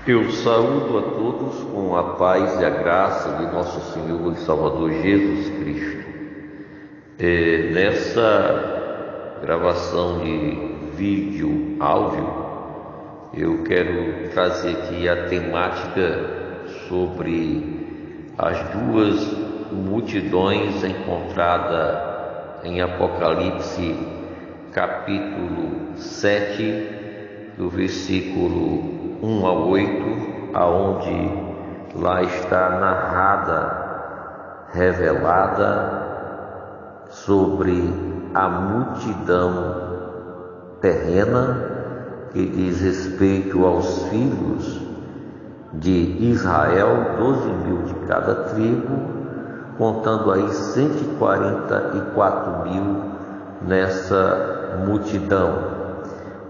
Eu saúdo a todos com a paz e a graça de nosso Senhor e Salvador Jesus Cristo. Nessa gravação de vídeo, áudio, eu quero trazer aqui a temática sobre as duas multidões encontradas em Apocalipse, capítulo 7, do versículo 1 a 8, aonde lá está narrada, revelada sobre a multidão terrena que diz respeito aos filhos de Israel, 12.000 de cada tribo, contando aí 144.000 nessa multidão,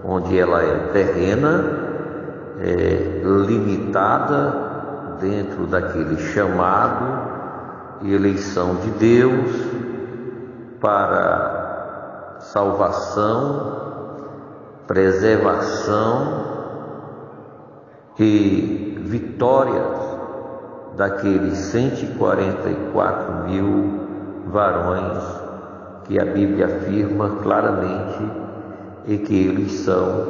onde ela é terrena, limitada dentro daquele chamado e eleição de Deus para salvação, preservação e vitórias daqueles 144.000 varões que a Bíblia afirma claramente e que eles são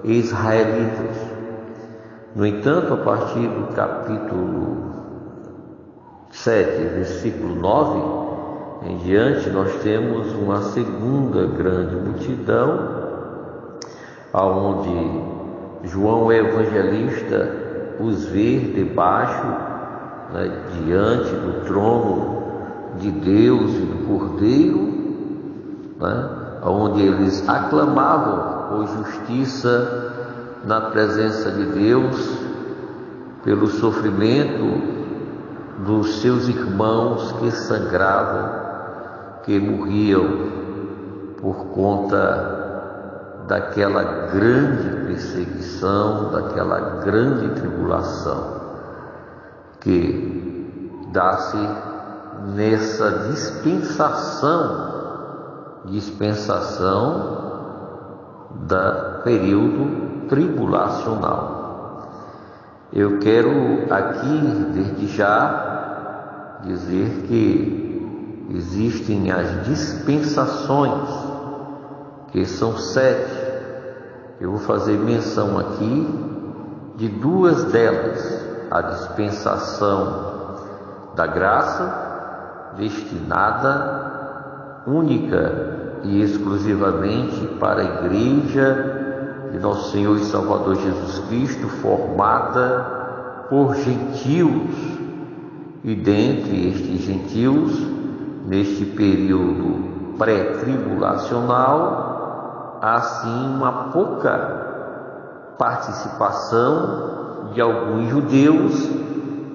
israelitas. No entanto, a partir do capítulo 7, versículo 9 em diante, nós temos uma segunda grande multidão, aonde João Evangelista os vê debaixo, diante do trono de Deus e do Cordeiro, onde eles aclamavam por justiça na presença de Deus, pelo sofrimento dos seus irmãos que sangravam, que morriam por conta daquela grande perseguição, daquela grande tribulação que dá-se nessa dispensação da período tribulacional. Eu quero aqui, desde já, dizer que existem as dispensações, que são 7. Eu vou fazer menção aqui de duas delas: a dispensação da graça, destinada única e exclusivamente para a igreja de nosso Senhor e Salvador Jesus Cristo, formada por gentios, e dentre estes gentios, neste período pré-tribulacional, há sim uma pouca participação de alguns judeus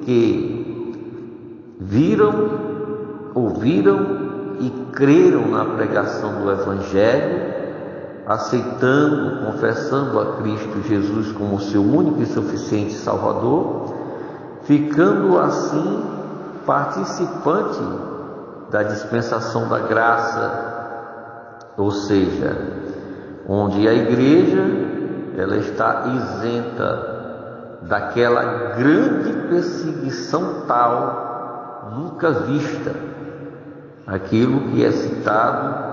que viram, ouviram e creram na pregação do Evangelho, aceitando, confessando a Cristo Jesus como seu único e suficiente Salvador, ficando assim participante da dispensação da graça, ou seja, onde a igreja ela está isenta daquela grande perseguição tal nunca vista, aquilo que é citado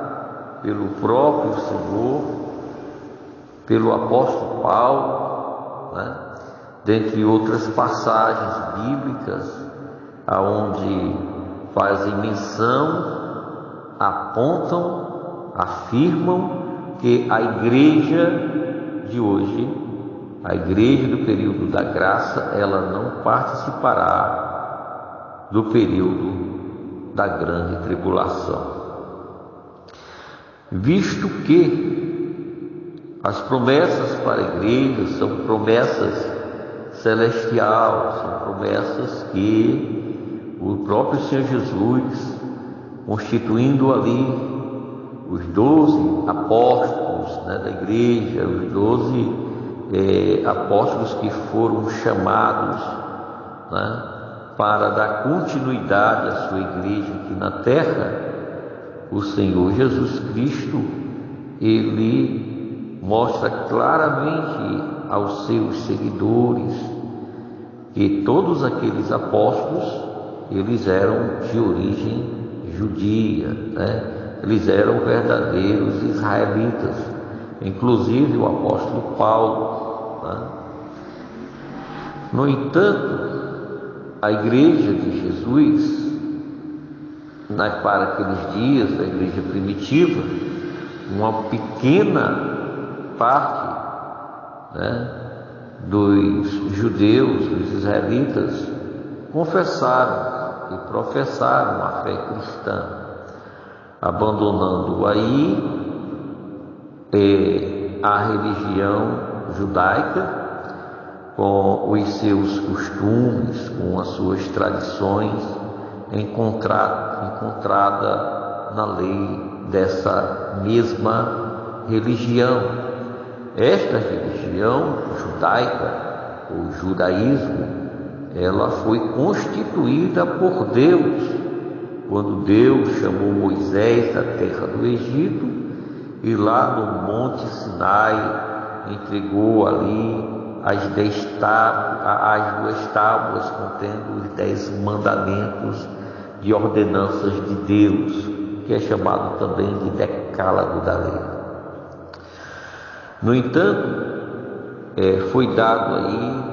pelo próprio Senhor, pelo apóstolo Paulo, dentre outras passagens bíblicas, aonde fazem menção, apontam, afirmam que a igreja de hoje, a igreja do período da graça, ela não participará do período da grande tribulação, visto que as promessas para a igreja são promessas celestiais, são promessas que o próprio Senhor Jesus, constituindo ali os 12 apóstolos da igreja, os 12 apóstolos que foram chamados para dar continuidade à sua igreja aqui na terra, o Senhor Jesus Cristo, ele mostra claramente aos seus seguidores que todos aqueles apóstolos, eles eram de origem judia, né? Eles eram verdadeiros israelitas, inclusive o apóstolo Paulo, né? No entanto, a igreja de Jesus, para aqueles dias da igreja primitiva, uma pequena parte, né, dos judeus, dos israelitas, confessaram e professaram a fé cristã, abandonando aí a religião judaica, com os seus costumes, com as suas tradições, encontrada na lei dessa mesma religião. Esta religião judaica, o judaísmo, ela foi constituída por Deus, quando Deus chamou Moisés da terra do Egito e lá no Monte Sinai entregou ali as 2 tábuas contendo os 10 mandamentos de ordenanças de Deus, que é chamado também de decálogo da lei. No entanto, foi dado aí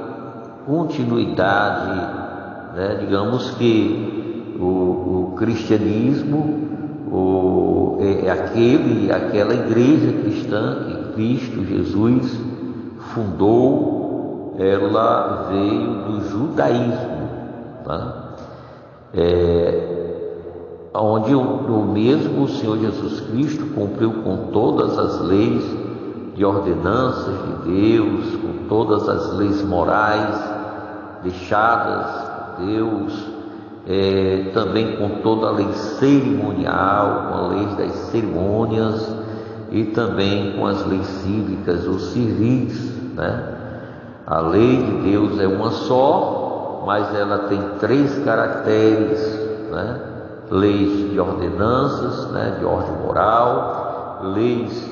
continuidade, né? Digamos que o cristianismo, aquela igreja cristã que Cristo Jesus fundou, ela veio do judaísmo, né? Onde o mesmo Senhor Jesus Cristo cumpriu com todas as leis de ordenanças de Deus, com todas as leis morais deixadas por Deus, também com toda a lei cerimonial, com a lei das cerimônias e também com as leis cívicas ou civis, né? A lei de Deus é uma só, mas ela tem 3 caracteres, né? Leis de ordenanças, né? De ordem moral, leis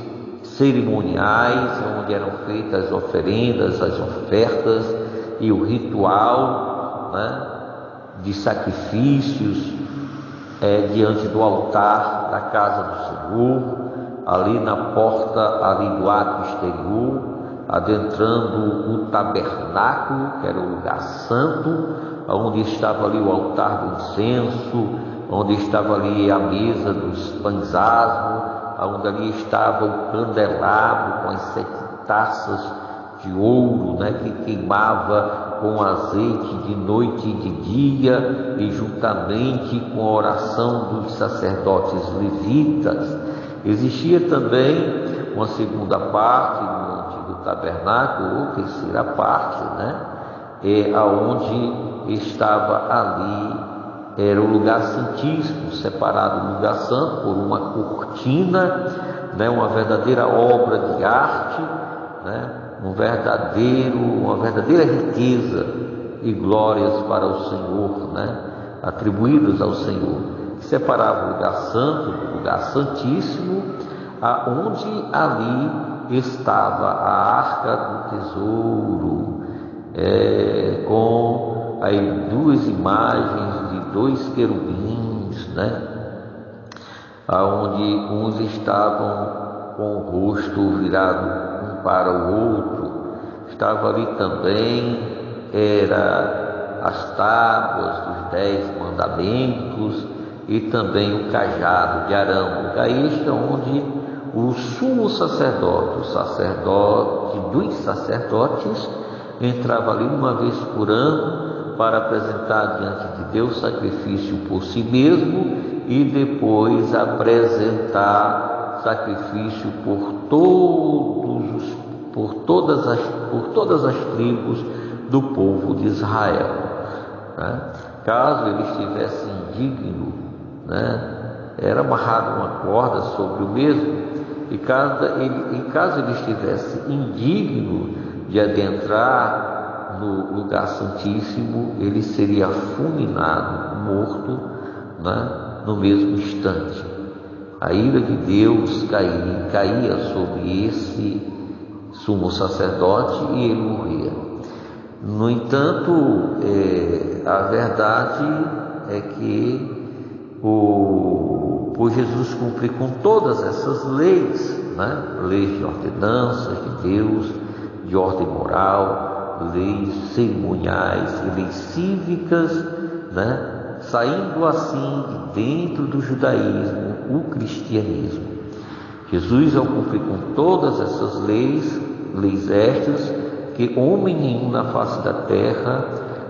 cerimoniais, onde eram feitas as oferendas, as ofertas e o ritual, né? De sacrifícios diante do altar da casa do Senhor, ali na porta ali do átrio exterior, adentrando o tabernáculo, que era o lugar santo, onde estava ali o altar do incenso, onde estava ali a mesa dos pães asmos, onde ali estava o candelabro com as 7 taças de ouro, né, que queimava com azeite de noite e de dia, e juntamente com a oração dos sacerdotes levitas. Existia também uma segunda parte do antigo tabernáculo, ou terceira parte, né, aonde estava ali, era o lugar santíssimo, separado do lugar santo por uma cortina, né, uma verdadeira obra de arte, né, uma verdadeira riqueza e glórias para o Senhor, né, atribuídas ao Senhor, que separava o lugar santo do lugar santíssimo, aonde ali estava a arca do tesouro, com aí 2 imagens de 2 querubins, né, aonde uns estavam com o rosto virado um para o outro. Estava ali também as tábuas dos 10 mandamentos e também o cajado de Arão. Aí está onde o sumo sacerdote, o sacerdote dos sacerdotes, entrava ali uma vez por ano para apresentar diante de Deus sacrifício por si mesmo e depois apresentar sacrifício por todas as tribos do povo de Israel, né? Caso ele estivesse indigno, né, era amarrado uma corda sobre o mesmo, e caso ele estivesse indigno de adentrar no lugar santíssimo, ele seria fulminado, morto, né, no mesmo instante. A ira de Deus caía sobre esse sumo sacerdote e ele morria. No entanto, a verdade é que por Jesus cumprir com todas essas leis, né? Leis de ordenanças de Deus, de ordem moral, leis cerimoniais e leis cívicas, né? Saindo assim de dentro do judaísmo, o cristianismo. Jesus, ao cumprir com todas essas leis estas, que homem nenhum na face da terra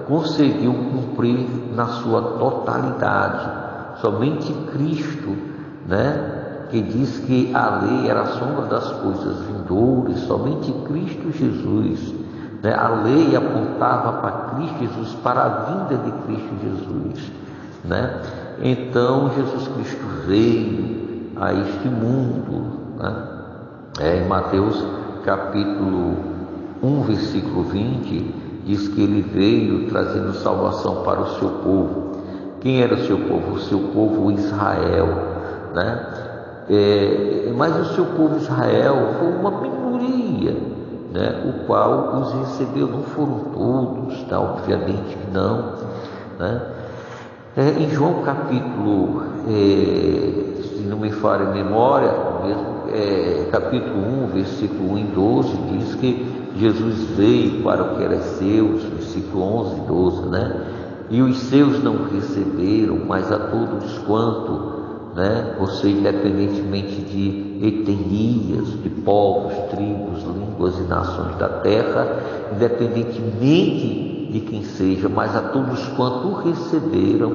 conseguiu cumprir na sua totalidade, somente Cristo, né? Que diz que a lei era a sombra das coisas vindouras, somente Cristo Jesus, né? A lei apontava para Cristo Jesus, para a vinda de Cristo Jesus, né? Então Jesus Cristo veio a este mundo, né? Em Mateus capítulo 1, versículo 20, diz que ele veio trazendo salvação para o seu povo. Quem era o seu povo? O seu povo Israel, né? Mas o seu povo Israel foi uma minoria, né? O qual os recebeu. Não foram todos, tá? Obviamente que não, né? Em João capítulo, se não me falha a memória, mesmo, capítulo 1, versículo 1 e 12, diz que Jesus veio para o que era seus, versículo 11 e 12, né? E os seus não receberam, mas a todos quanto, né? Você, independentemente de etnias, de povos, tribos, línguas e nações da terra, independentemente de quem seja, mas a todos quanto receberam,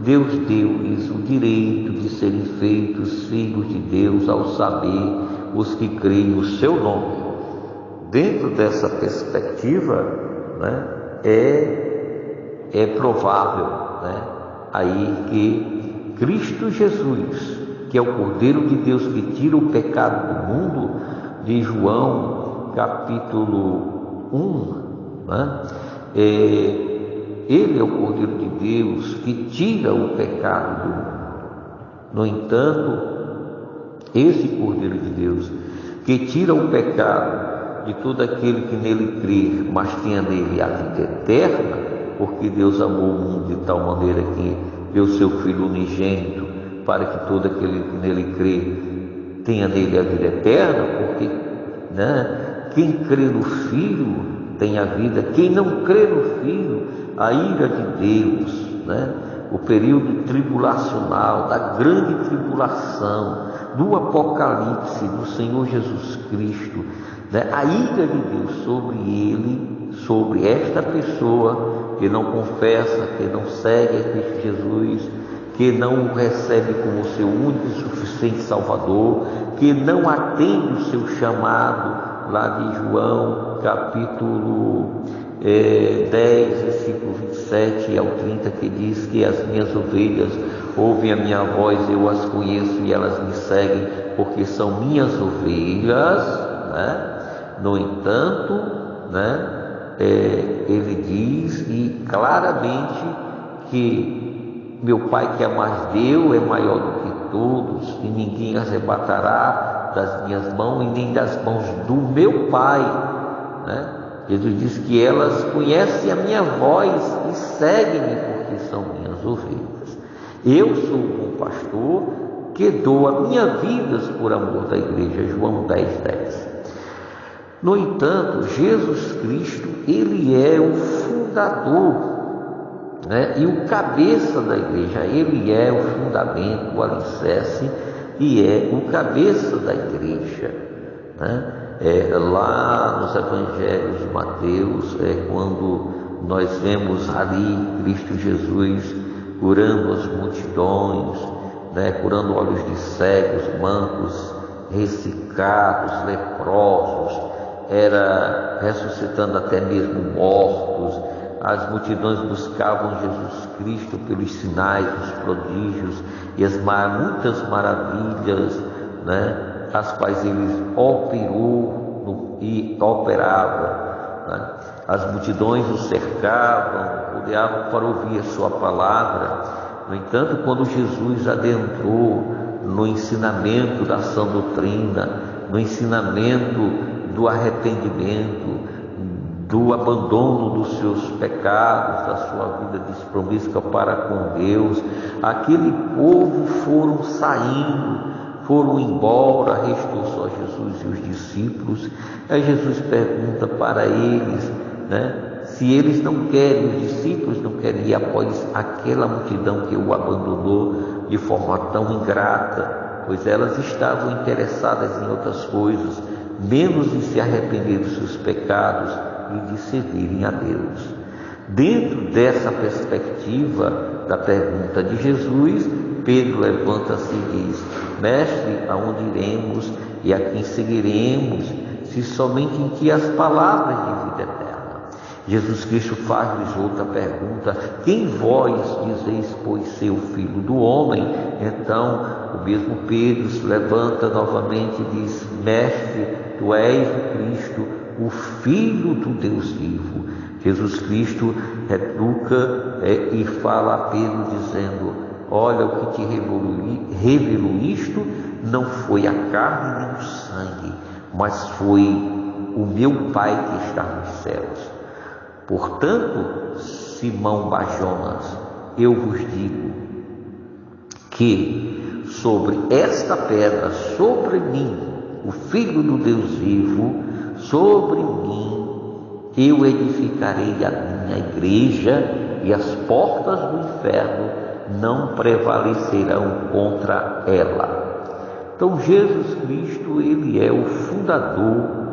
Deus deu-lhes o direito de serem feitos filhos de Deus, ao saber os que creem no seu nome. Dentro dessa perspectiva, né, é provável, né, aí que Cristo Jesus, que é o Cordeiro de Deus que tira o pecado do mundo, de João capítulo 1, né, ele é o Cordeiro de Deus que tira o pecado do mundo. No entanto, esse Cordeiro de Deus que tira o pecado de todo aquele que nele crê, mas tenha nele a vida eterna, porque Deus amou o mundo de tal maneira que deu seu Filho unigênito, para que todo aquele que nele crê tenha nele a vida eterna, porque, né, quem crê no Filho tem a vida, quem não crê no Filho, a ira de Deus, né? O período tribulacional, da grande tribulação, do Apocalipse, do Senhor Jesus Cristo, né? A ira de Deus sobre ele, sobre esta pessoa que não confessa, que não segue a Cristo Jesus, que não o recebe como seu único e suficiente Salvador, que não atende o seu chamado, lá de João capítulo 10, versículo 27 ao 30, que diz que as minhas ovelhas ouvem a minha voz, eu as conheço e elas me seguem, porque são minhas ovelhas, né? No entanto, né, ele diz e claramente que meu Pai que a mais deu é maior do que todos, e ninguém as arrebatará das minhas mãos e nem das mãos do meu Pai, né? Jesus diz que elas conhecem a minha voz e seguem-me porque são minhas ovelhas. Eu sou o bom pastor que dou a minha vida por amor da igreja. João 10:10. No entanto, Jesus Cristo, ele é o fundador, né, e o cabeça da igreja. Ele é o fundamento, o alicerce, e é o cabeça da igreja, né? Lá nos evangelhos de Mateus, quando nós vemos ali Cristo Jesus curando as multidões, né, curando olhos de cegos, mancos, ressecados, leprosos, era ressuscitando até mesmo mortos. As multidões buscavam Jesus Cristo pelos sinais, os prodígios e as muitas maravilhas, né, as quais ele operou e operava, né? As multidões o cercavam, rodeavam para ouvir a sua palavra. No entanto, quando Jesus adentrou no ensinamento da sã doutrina, no ensinamento do arrependimento, do abandono dos seus pecados, da sua vida despromíscua para com Deus. Aquele povo foram saindo, foram embora, restou só Jesus e os discípulos. Aí Jesus pergunta para eles, se eles não querem, os discípulos não querem ir após aquela multidão que o abandonou de forma tão ingrata, pois elas estavam interessadas em outras coisas, menos em se arrepender dos seus pecados e de servirem a Deus. Dentro dessa perspectiva da pergunta de Jesus, Pedro levanta-se e diz: Mestre, aonde iremos e a quem seguiremos, se somente em ti as palavras de vida eterna? Jesus Cristo faz-lhes outra pergunta: quem vós dizeis, pois, ser o Filho do Homem? Então o mesmo Pedro se levanta novamente e diz: Mestre, tu és o Cristo, o Filho do Deus vivo. Jesus Cristo retruca e fala a Pedro dizendo: olha, o que te revelou isto não foi a carne nem o sangue, mas foi o meu Pai que está nos céus. Portanto, Simão Bajonas, eu vos digo que sobre esta pedra, sobre mim, o Filho do Deus vivo, sobre mim eu edificarei a minha igreja, e as portas do inferno não prevalecerão contra ela. Então Jesus Cristo, ele é o fundador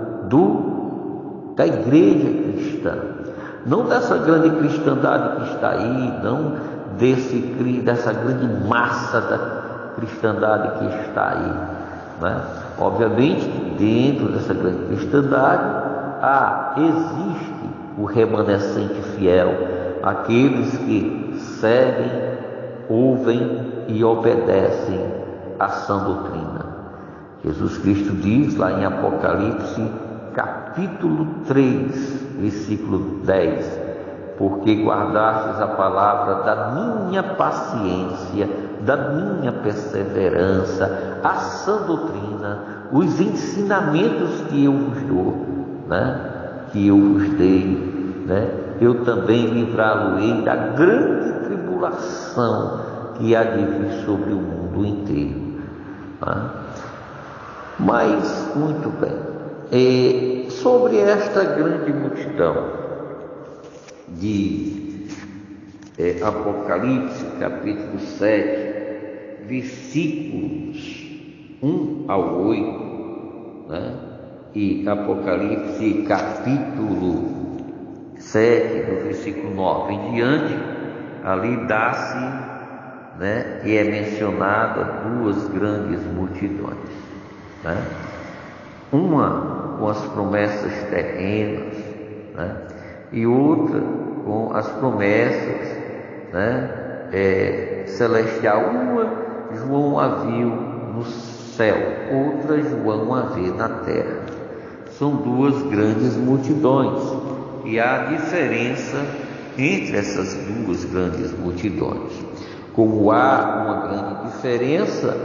da igreja cristã, não dessa grande cristandade que está aí, não dessa grande massa da cristandade que está aí, Obviamente, dentro dessa grande cristandade existe o remanescente fiel, aqueles que seguem, ouvem e obedecem à sã doutrina. Jesus Cristo diz lá em Apocalipse, capítulo 3, versículo 10: porque guardastes a palavra da minha paciência, da minha perseverança, a sã doutrina, os ensinamentos que eu vos dou, que eu vos dei, eu também livrá-lo-ei da grande tribulação que há de vir sobre o mundo inteiro. Mas, muito bem, sobre esta grande multidão de Apocalipse, capítulo 7, versículos 1 ao 8, e Apocalipse, capítulo 7, do versículo 9 em diante, ali dá-se, e é mencionada duas grandes multidões, uma com as promessas terrenas, e outra com as promessas, celestial. Uma João a viu no céu, outra João a vê na terra. São duas grandes multidões, e há diferença entre essas duas grandes multidões, como há uma grande diferença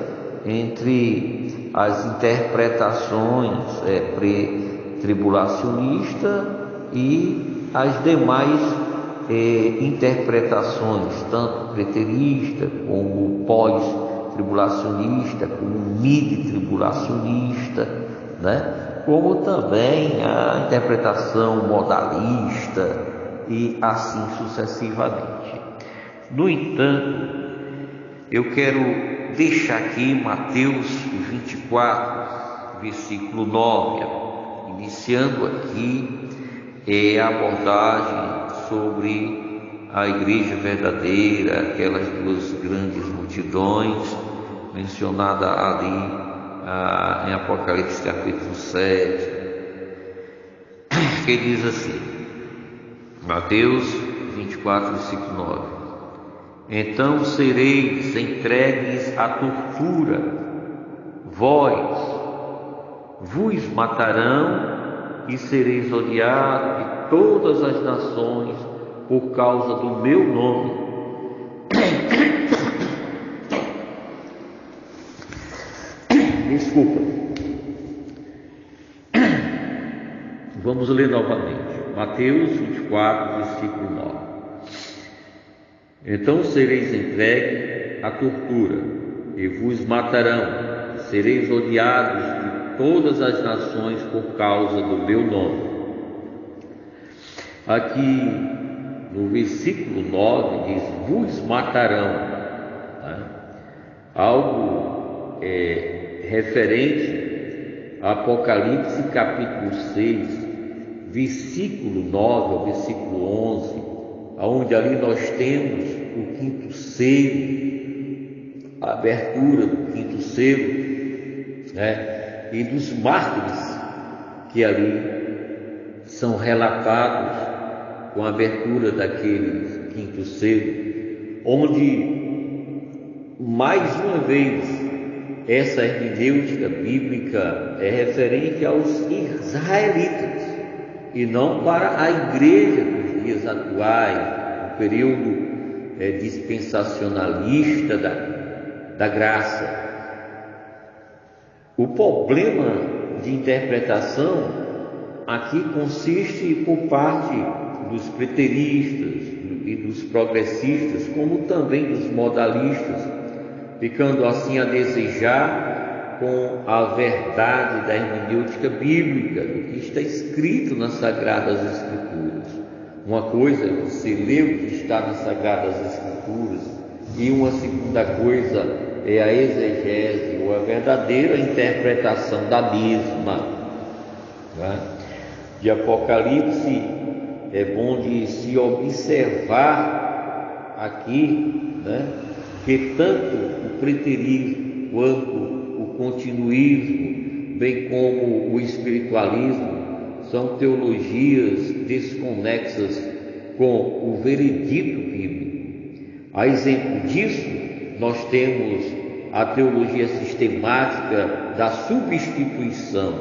entre as interpretações pré-tribulacionistas e as demais interpretações, tanto preterista como pós-tribulacionista, como mid-tribulacionista, como também a interpretação modalista e assim sucessivamente. No entanto, eu quero deixar aqui Mateus 24, versículo 9, iniciando aqui a abordagem sobre a igreja verdadeira, aquelas duas grandes multidões mencionada ali em Apocalipse capítulo 7, que diz assim, Mateus 24, versículo 9: então sereis entregues à tortura, vos matarão e sereis odiados de todas as nações por causa do meu nome. Desculpa. Vamos ler novamente. Mateus 24, versículo 9. Então sereis entregue à tortura, e vos matarão, e sereis odiados de todas as nações por causa do meu nome. Aqui no versículo 9 diz: vos matarão, né? Algo referente a Apocalipse capítulo 6, versículo 9 ao versículo 11, onde ali nós temos o quinto selo, a abertura do quinto selo, né? E dos mártires que ali são relatados com a abertura daquele quinto selo, onde mais uma vez essa hermenêutica bíblica é referente aos israelitas e não para a igreja dos dias atuais, no período dispensacionalista da graça. O problema de interpretação aqui consiste por parte dos preteristas e dos progressistas, como também dos modalistas, ficando assim a desejar com a verdade da hermenêutica bíblica, do que está escrito nas Sagradas Escrituras. Uma coisa é você ler o que está nas Sagradas Escrituras, e uma segunda coisa é a exegese, ou a verdadeira interpretação da mesma, né? De Apocalipse é bom de se observar aqui, né, que tanto o preterismo quanto o continuismo, bem como o espiritualismo, são teologias desconexas com o veredito bíblico. A exemplo disso, nós temos a teologia sistemática da substituição,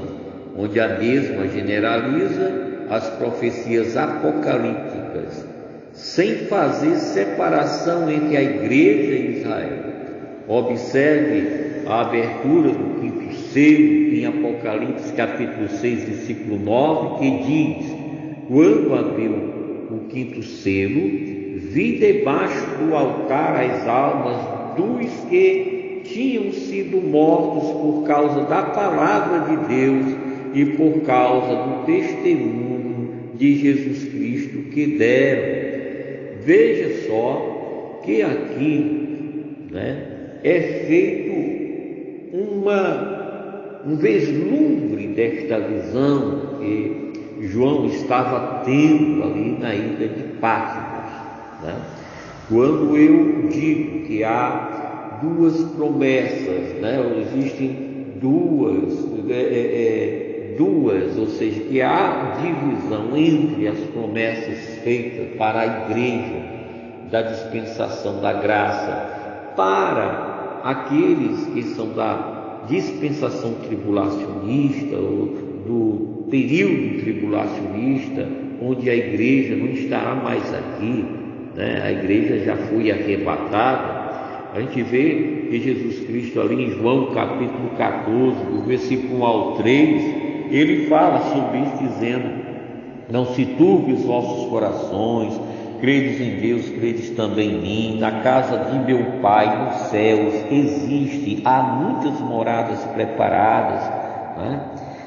onde a mesma generaliza as profecias apocalípticas, sem fazer separação entre a igreja e Israel. Observe a abertura do quinto selo em Apocalipse capítulo 6, versículo 9, que diz: quando abriu o quinto selo, vi debaixo do altar as almas dos que tinham sido mortos por causa da palavra de Deus e por causa do testemunho de Jesus Cristo que deram. Veja só que aqui, né, é feito um vislumbre desta visão que João estava tendo ali na ilha de Patmos, né? Quando eu digo que há duas promessas, né? Existem duas, ou seja, que há divisão entre as promessas feitas para a igreja da dispensação da graça, para aqueles que são da dispensação tribulacionista ou do período tribulacionista, onde a igreja não estará mais aqui, né? A igreja já foi arrebatada. A gente vê que Jesus Cristo ali em João capítulo 14, do versículo 1 ao 3, ele fala sobre isso dizendo: não se turbe os vossos corações, credes em Deus, credes também em mim. Na casa de meu Pai nos céus há muitas moradas preparadas, né?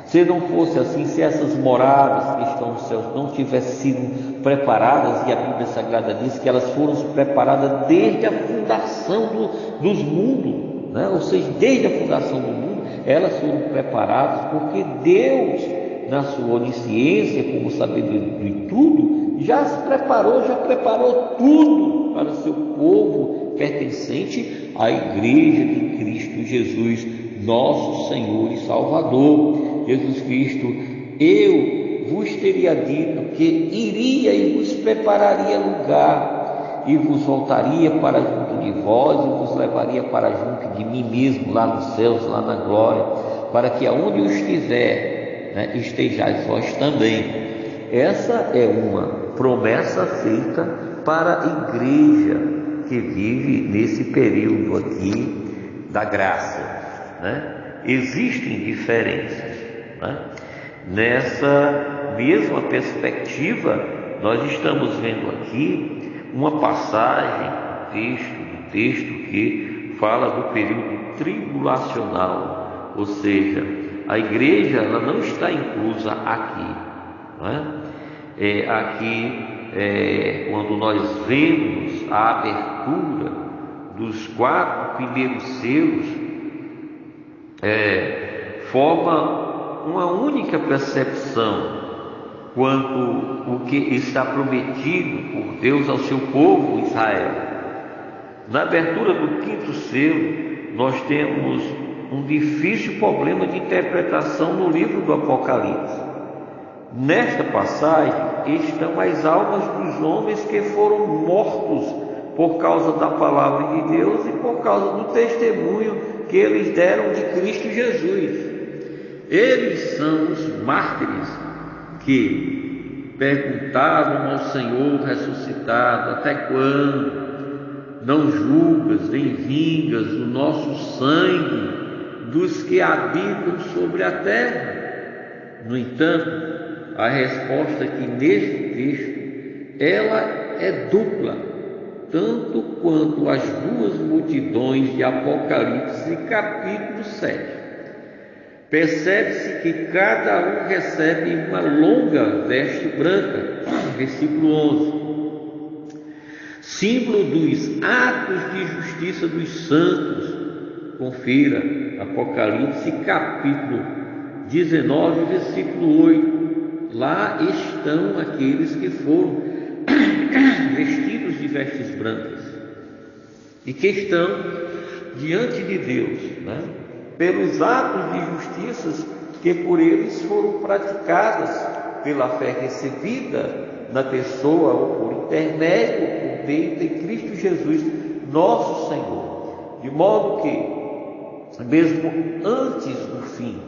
Se não fosse assim, se essas moradas que estão nos céus não tivessem sido preparadas, e a Bíblia Sagrada diz que elas foram preparadas desde a fundação dos mundos, né? Ou seja, desde a fundação do mundo, elas foram preparadas porque Deus, na sua onisciência, como sabedoria de tudo, já preparou tudo para o seu povo pertencente à igreja de Cristo Jesus, nosso Senhor e Salvador. Jesus Cristo: eu vos teria dito que iria e vos prepararia lugar, e vos voltaria para junto de vós, e vos levaria para junto de mim mesmo, lá nos céus, lá na glória, para que aonde eu estiver, né, estejais vós também. Essa é uma promessa feita para a igreja que vive nesse período aqui da graça, né? Existem diferenças, né, mesma perspectiva, nós estamos vendo aqui uma passagem do texto que fala do período tribulacional, ou seja, a igreja ela não está inclusa aqui, não é? Quando nós vemos a abertura dos 4 primeiros selos, forma uma única percepção quanto o que está prometido por Deus ao seu povo Israel. Na abertura do 5º selo, nós temos um difícil problema de interpretação no livro do Apocalipse. Nesta passagem estão as almas dos homens que foram mortos por causa da palavra de Deus e por causa do testemunho que eles deram de Cristo Jesus. Eles são os mártires que perguntaram ao Senhor ressuscitado: até quando não julgas nem vingas o nosso sangue dos que habitam sobre a terra? No entanto, a resposta aqui neste texto, ela é dupla, tanto quanto as 2 multidões de Apocalipse capítulo 7. Percebe-se que cada um recebe uma longa veste branca, versículo 11, símbolo dos atos de justiça dos santos. Confira Apocalipse capítulo 19, versículo 8. Lá estão aqueles que foram vestidos de vestes brancas e que estão diante de Deus, né? Pelos atos de justiça que por eles foram praticadas, pela fé recebida na pessoa ou por intermédio, por meio de Cristo Jesus, nosso Senhor. De modo que, mesmo antes do fim,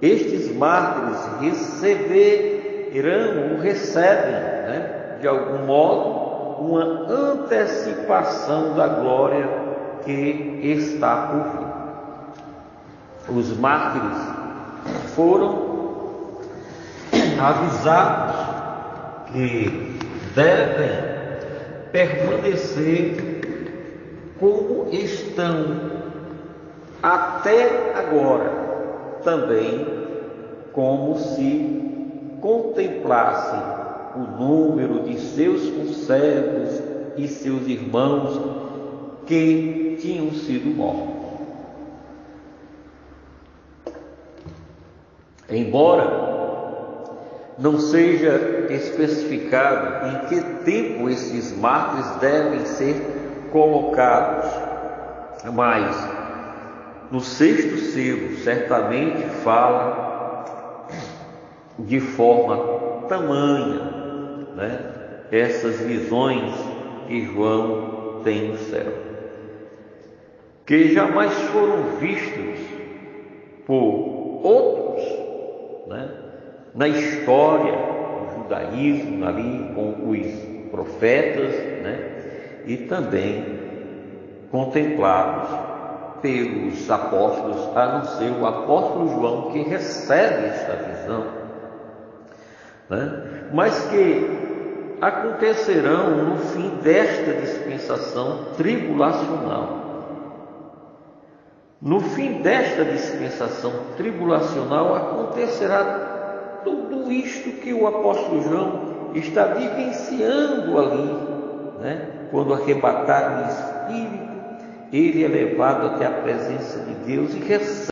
estes mártires receberão ou recebem, né, de algum modo, uma antecipação da glória que está por vir. Os mártires foram avisados que devem permanecer como estão até agora, também como se contemplassem o número de seus conservos e seus irmãos que tinham sido mortos. Embora não seja especificado em que tempo esses mártires devem ser colocados, mas no 6º selo certamente fala de forma tamanha, né, essas visões que João tem no céu, que jamais foram vistos por outros, né, na história do judaísmo, ali com os profetas, né, e também contemplados pelos apóstolos, a não ser o apóstolo João, que recebe esta visão, né, mas que acontecerão no fim desta dispensação tribulacional. No fim desta dispensação tribulacional acontecerá tudo isto que o apóstolo João está vivenciando ali, né? Quando arrebatado no Espírito, ele é levado até a presença de Deus e recebe